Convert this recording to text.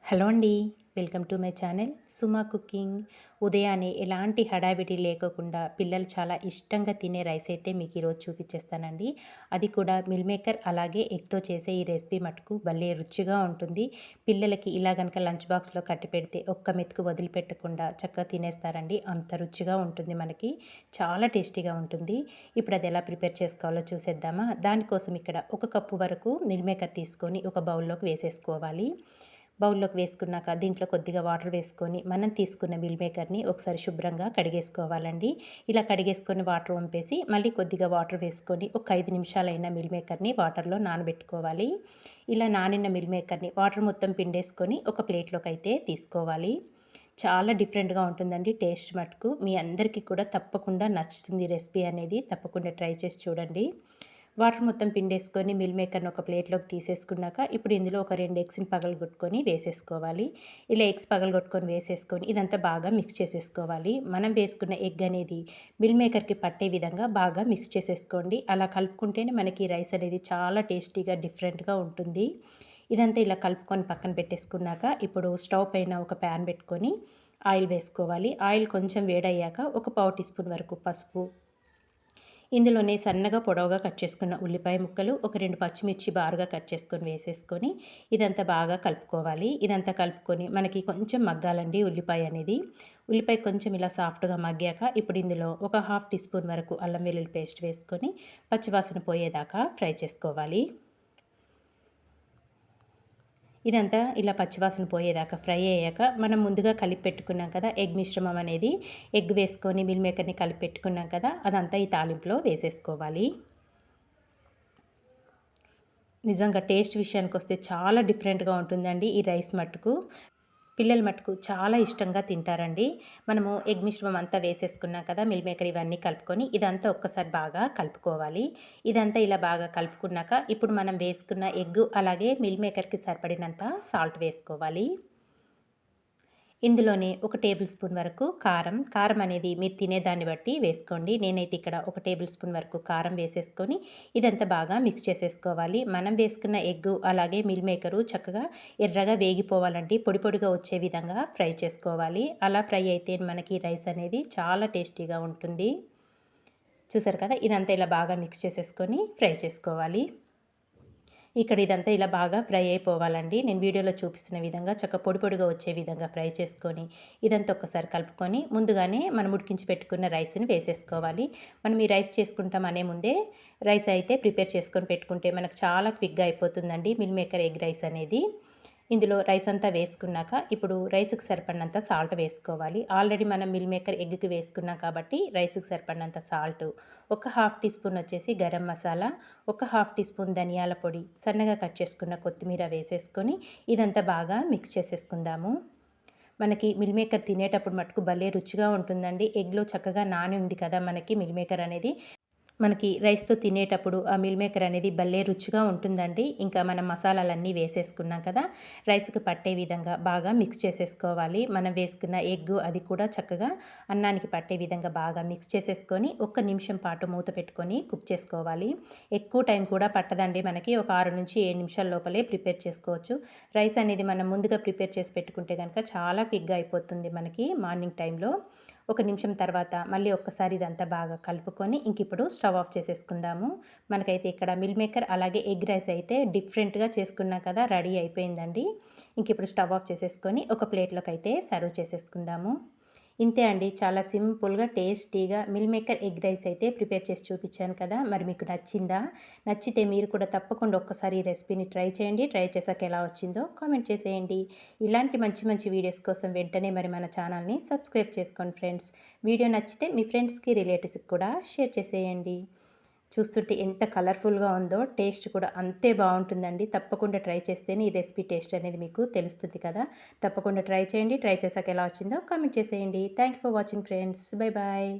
Hello అండి. Welcome to my channel Suma cooking. ఉదయాన్నే ఎలాంటి హడావిడి లేకోకుండా పిల్లలు చాలా ఇష్టంగా తినే రైస్ అయితే మీకు ఈరోజు చూపించేస్తానండి. అది కూడా మిల్ మేకర్ అలాగే ఎగ్తో చేసే ఈ రెసిపీ మటుకు భలే రుచిగా ఉంటుంది. పిల్లలకి ఇలా గనక లంచ్ బాక్స్లో కట్టి పెడితే ఒక్క మెతుకు వదిలిపెట్టకుండా చక్కగా తినేస్తారండి. అంత రుచిగా ఉంటుంది మనకి. చాలా టేస్టీగా ఉంటుంది. ఇప్పుడు అది ఎలా ప్రిపేర్ చేసుకోవాలో చూసేద్దామా? దానికోసం ఇక్కడ ఒక కప్పు వరకు మిల్ మేకర్ తీసుకొని ఒక బౌల్లోకి వేసేసుకోవాలి. బౌల్లోకి వేసుకున్నాక దీంట్లో కొద్దిగా వాటర్ వేసుకొని మనం తీసుకున్న మిల్ మేకర్ని ఒకసారి శుభ్రంగా కడిగేసుకోవాలండి. ఇలా కడిగేసుకొని వాటర్ వంపేసి మళ్ళీ కొద్దిగా వాటర్ వేసుకొని ఒక 5 నిమిషాలైన మిల్ మేకర్ని వాటర్లో నానబెట్టుకోవాలి. ఇలా నానిన మిల్ మేకర్ని వాటర్ మొత్తం పిండేసుకొని ఒక ప్లేట్లోకి అయితే తీసుకోవాలి. చాలా డిఫరెంట్గా ఉంటుందండి టేస్ట్ మటుకు. మీ అందరికీ కూడా తప్పకుండా నచ్చుతుంది రెసిపీ అనేది. తప్పకుండా ట్రై చేసి చూడండి. వాటర్ మొత్తం పిండేసుకొని మిల్ మేకర్ని ఒక ప్లేట్లోకి తీసేసుకున్నాక ఇప్పుడు ఇందులో ఒక 2 ఎగ్స్ని పగలగొట్టుకొని వేసేసుకోవాలి. ఇలా ఎగ్స్ పగలగొట్టుకొని వేసేసుకొని ఇదంతా బాగా మిక్స్ చేసేసుకోవాలి. మనం వేసుకున్న ఎగ్ అనేది మిల్ మేకర్కి పట్టే విధంగా బాగా మిక్స్ చేసేసుకోండి. అలా కలుపుకుంటేనే మనకి రైస్ అనేది చాలా టేస్టీగా డిఫరెంట్గా ఉంటుంది. ఇదంతా ఇలా కలుపుకొని పక్కన పెట్టేసుకున్నాక ఇప్పుడు స్టవ్ పైన ఒక ప్యాన్ పెట్టుకొని ఆయిల్ వేసుకోవాలి. ఆయిల్ కొంచెం వేడయ్యాక ఒక పావు టీ స్పూన్ వరకు పసుపు, ఇందులోనే సన్నగా పొడవుగా కట్ చేసుకున్న ఉల్లిపాయ ముక్కలు, ఒక 2 పచ్చిమిర్చి బారుగా కట్ చేసుకొని వేసేసుకొని ఇదంతా బాగా కలుపుకోవాలి. ఇదంతా కలుపుకొని మనకి కొంచెం మగ్గాలండి ఉల్లిపాయ అనేది. ఉల్లిపాయ కొంచెం ఇలా సాఫ్ట్గా మగ్గాక ఇప్పుడు ఇందులో ఒక హాఫ్ టీ స్పూన్ వరకు అల్లం వెల్లుల్లి పేస్ట్ వేసుకొని పచ్చివాసన పోయేదాకా ఫ్రై చేసుకోవాలి. ఇదంతా ఇలా పచ్చివాసన పోయేదాకా ఫ్రై అయ్యాక మనం ముందుగా కలిపి పెట్టుకున్నాం కదా ఎగ్ మిశ్రమం అనేది, ఎగ్ వేసుకొని మిల్ మేకర్ని కలిపి పెట్టుకున్నాం కదా అదంతా ఈ తాలింపులో వేసేసుకోవాలి. నిజంగా టేస్ట్ విషయానికి వస్తే చాలా డిఫరెంట్గా ఉంటుందండి ఈ రైస్ మట్టుకు. పిల్లల మటుకు చాలా ఇష్టంగా తింటారండి. మనము ఎగ్ మిశ్రమం అంతా వేసేసుకున్నాం కదా మిల్ మేకర్ ఇవన్నీ కలుపుకొని ఇదంతా ఒక్కసారి బాగా కలుపుకోవాలి. ఇదంతా ఇలా బాగా కలుపుకున్నాక ఇప్పుడు మనం వేసుకున్న ఎగ్ అలాగే మిల్ మేకర్కి సరిపడినంత సాల్ట్ వేసుకోవాలి. ఇందులోనే ఒక టేబుల్ స్పూన్ వరకు కారం అనేది మీరు తినేదాన్ని బట్టి వేసుకోండి. నేనైతే ఇక్కడ ఒక టేబుల్ స్పూన్ వరకు కారం వేసేసుకొని ఇదంతా బాగా మిక్స్ చేసేసుకోవాలి. మనం వేసుకున్న ఎగ్ అలాగే మిల్ మేకరు చక్కగా ఎర్రగా వేగిపోవాలండి. పొడి పొడిగా వచ్చే విధంగా ఫ్రై చేసుకోవాలి. అలా ఫ్రై అయితే మనకి రైస్ అనేది చాలా టేస్టీగా ఉంటుంది. చూసారు కదా ఇదంతా ఇలా బాగా మిక్స్ చేసేసుకొని ఫ్రై చేసుకోవాలి. ఇక్కడ ఇదంతా ఇలా బాగా ఫ్రై అయిపోవాలండి. నేను వీడియోలో చూపిస్తున్న విధంగా పొడి పొడిగా వచ్చే విధంగా ఫ్రై చేసుకొని ఇదంతా ఒక్కసారి కలుపుకొని ముందుగానే మనం ఉడికించి పెట్టుకున్న రైస్ని వేసేసుకోవాలి. మనం ఈ రైస్ చేసుకుంటాం అనే ముందే రైస్ అయితే ప్రిపేర్ చేసుకొని పెట్టుకుంటే మనకు చాలా క్విక్గా అయిపోతుందండి మిల్ మేకర్ ఎగ్ రైస్ అనేది. ఇందులో రైస్ అంతా వేసుకున్నాక ఇప్పుడు రైస్కి సరిపడినంత సాల్ట్ వేసుకోవాలి. ఆల్రెడీ మనం మిల్ మేకర్ ఎగ్కి వేసుకున్నాం కాబట్టి రైస్కి సరిపడినంత సాల్ట్, ఒక హాఫ్ టీ స్పూన్ వచ్చేసి గరం మసాలా, ఒక హాఫ్ టీ స్పూన్ ధనియాల పొడి, సన్నగా కట్ చేసుకున్న కొత్తిమీర వేసేసుకొని ఇదంతా బాగా మిక్స్ చేసేసుకుందాము. మనకి మిల్ మేకర్ తినేటప్పుడు మటుకు భలే రుచిగా ఉంటుందండి. ఎగ్లో చక్కగా నాని ఉంది కదా మనకి మిల్ మేకర్ అనేది. మనకి రైస్తో తినేటప్పుడు ఆ మిల్ మేకర్ అనేది భలే రుచిగా ఉంటుందండి. ఇంకా మనం మసాలాలన్నీ వేసేసుకున్నాం కదా రైస్కి పట్టే విధంగా బాగా మిక్స్ చేసేసుకోవాలి. మనం వేసుకున్న ఎగ్ అది కూడా చక్కగా అన్నానికి పట్టే విధంగా బాగా మిక్స్ చేసేసుకొని 1 నిమిషం పాటు మూత పెట్టుకొని కుక్ చేసుకోవాలి. ఎక్కువ టైం కూడా పట్టదండి మనకి. ఒక 6 నుంచి 7 నిమిషాల లోపలే ప్రిపేర్ చేసుకోవచ్చు. రైస్ అనేది మనం ముందుగా ప్రిపేర్ చేసి పెట్టుకుంటే కనుక చాలా క్విక్గా అయిపోతుంది మనకి మార్నింగ్ టైంలో. 1 నిమిషం తర్వాత మళ్ళీ ఒక్కసారి ఇదంతా బాగా కలుపుకొని ఇప్పుడు స్టవ్ ఆఫ్ చేసేసుకుందాము. మనకైతే ఇక్కడ మిల్ మేకర్ అలాగే ఎగ్ రైస్ అయితే డిఫరెంట్గా చేసుకున్నాం కదా రెడీ అయిపోయిందండి. ఇప్పుడు స్టవ్ ఆఫ్ చేసేసుకొని ఒక ప్లేట్లోకి అయితే సర్వ్ చేసేసుకుందాము. ఇంతే అండి, చాలా సింపుల్గా టేస్టీగా మిల్ మేకర్ ఎగ్ రైస్ అయితే ప్రిపేర్ చేసి చూపించాను కదా. మరి మీకు నచ్చిందా? నచ్చితే మీరు కూడా తప్పకుండా ఒక్కసారి ఈ రెసిపీని ట్రై చేయండి. ట్రై చేశాక ఎలా వచ్చిందో కామెంట్ చేసేయండి. ఇలాంటి మంచి మంచి వీడియోస్ కోసం వెంటనే మరి మన ఛానల్ని సబ్స్క్రైబ్ చేసుకోండి ఫ్రెండ్స్. వీడియో నచ్చితే మీ ఫ్రెండ్స్కి రిలేటివ్స్కి కూడా షేర్ చేసేయండి. చూస్తుంటే ఎంత కలర్ఫుల్గా ఉందో టేస్ట్ కూడా అంతే బాగుంటుందండి. తప్పకుండా ట్రై చేస్తేనే ఈ రెసిపీ టేస్ట్ అనేది మీకు తెలుస్తుంది కదా. తప్పకుండా ట్రై చేయండి. ట్రై చేశాక ఎలా వచ్చిందో కామెంట్ చేసేయండి. Thank you for watching friends. Bye bye.